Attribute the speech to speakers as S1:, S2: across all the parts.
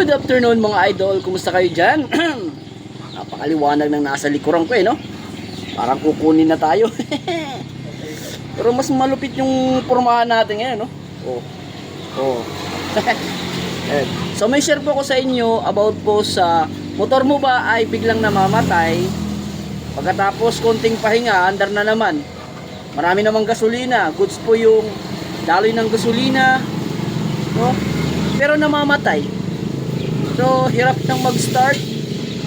S1: Good afternoon mga idol, kumusta kayo dyan? Napakaliwanag ng nasa likuran ko no? Parang kukunin na tayo. Pero mas malupit yung pormahan natin ngayon no? Oh. So may share po ko sa inyo about po sa motor mo ba ay biglang namamatay, pagkatapos konting pahinga, andar na naman. Marami namang gasolina, goods po yung daloy ng gasolina no? Pero namamatay. So, hirap nang mag-start.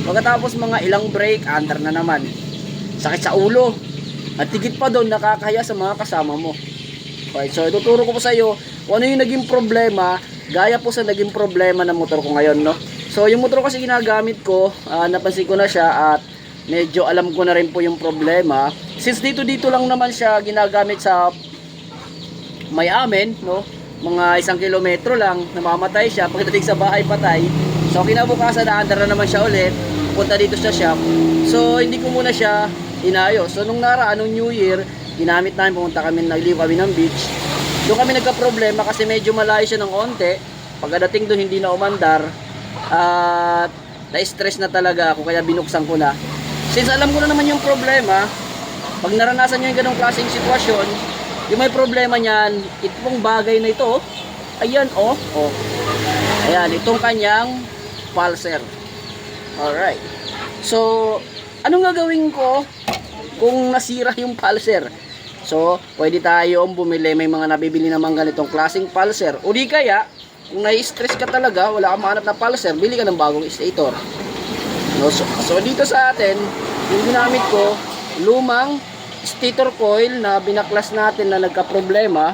S1: Pagkatapos mga ilang break, andar na naman. Sakit sa ulo. At tigit pa doon, nakakaya sa mga kasama mo. Okay, so ituturo ko po sa iyo kung ano yung naging problema, gaya po sa naging problema ng motor ko ngayon, no? So, yung motor kasi ginagamit ko, napansin ko na siya at medyo alam ko na rin po yung problema. Since dito lang naman siya ginagamit sa may amin, no? Mga 1 kilometro lang, namamatay siya. Pagdating sa bahay, patay. So kinabukasan naandar na naman siya ulit, punta dito sa shop. So hindi ko muna siya inayos. So nung nung New Year, ginamit namin, pumunta kami, nagliw kami ng beach. Doon kami nagka-problema kasi medyo malayo siya ng onte. Pagdating doon hindi na umandar. At na-stress na talaga ako kaya binuksan ko na. Since alam ko na naman yung problema, pag naranasan nyo yung ganong klaseng sitwasyon, yung may problema niyan, itong bagay na ito, ayan ayan, itong kanyang pulser. Alright. So, anong gagawin ko kung nasira yung pulser? So, pwede tayong bumili. May mga nabibili naman ganitong klaseng pulser. O di kaya, kung nai-stress ka talaga, wala kang mahanap na pulser, bili ka ng bagong stator. No, so dito sa atin, yung ginamit ko, lumang stator coil na binaklas natin na nagka-problema.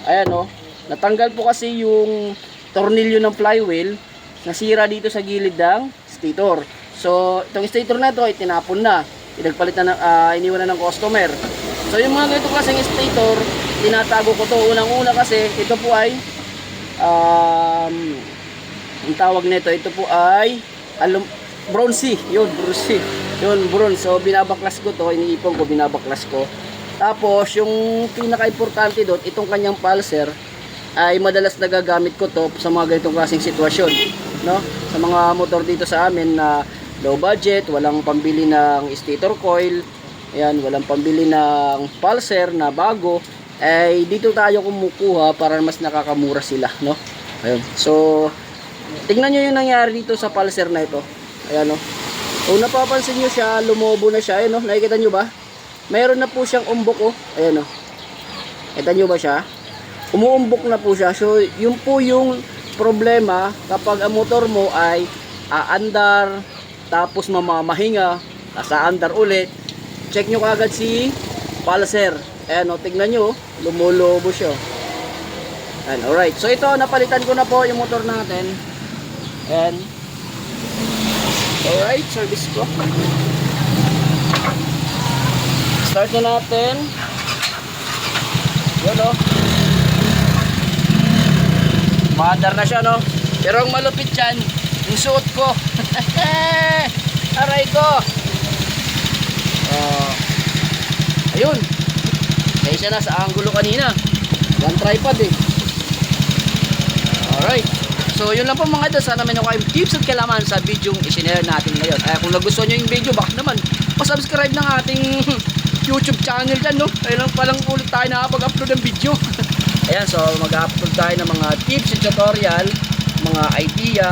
S1: Ayan natanggal po kasi yung tornilyo ng flywheel, nasira dito sa gilid ng stator. So, itong stator na ito ay tinapon na. Pinagpalit na, iniwan na ng customer. So, yung mga ganito klaseng stator, tinatago ko to. Unang-una kasi, ito po ay, ang tawag nito, ito po ay, bronze. Yun, bronze. So, binabaklas ko to, iniipon ko, binabaklas ko. Tapos, yung pinaka-importante doon, itong kanyang pulser, ay madalas nagagamit ko to sa mga ganitong klaseng sitwasyon, no? Sa mga motor dito sa amin na low budget, walang pambili ng stator coil, ayan, walang pambili ng pulser na bago, ay dito tayo kumukuha para mas nakakamura sila, no? Ayun. So, tingnan nyo yung nangyari dito sa pulser na ito. Ayan, no? Kung napapansin nyo siya, lumobo na siya, ayan, no? Nakikita nyo ba? Mayroon na po siyang umbok, ayan, no? Kita nyo ba siya? Umuumbok na po siya. So, yun po yung problema kapag ang motor mo ay aandar, tapos mamamahinga, aandar ulit. Check nyo kagad si pulser. Ayan tignan nyo, lumulobo siya. Ayan, alright. So, ito, napalitan ko na po yung motor natin. Ayan. Alright, service ko. Start na natin. Yun maandar na siya, no? Pero ang malupit dyan, yung suot ko. Aray ko. Ayun. Kaya siya na sa angulo kanina. One tripod Alright. So, yun lang po mga idol. Sana may nakuha yung tips at kalaman sa video yung isinare natin ngayon. Kung nagustuhan nyo yung video, baka naman pasubscribe ng ating YouTube channel dyan, no? Kaya lang palang ulit tayo nakapag-upload ng video. Ayan, so mag-upload tayo ng mga tips and tutorial, mga idea,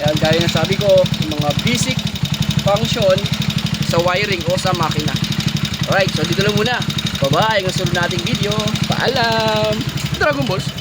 S1: ayan, gaya na sabi ko, yung mga basic function sa wiring o sa makina. Alright, so dito lang muna. Bye-bye, ang sunod nating video. Paalam! Dragon Balls!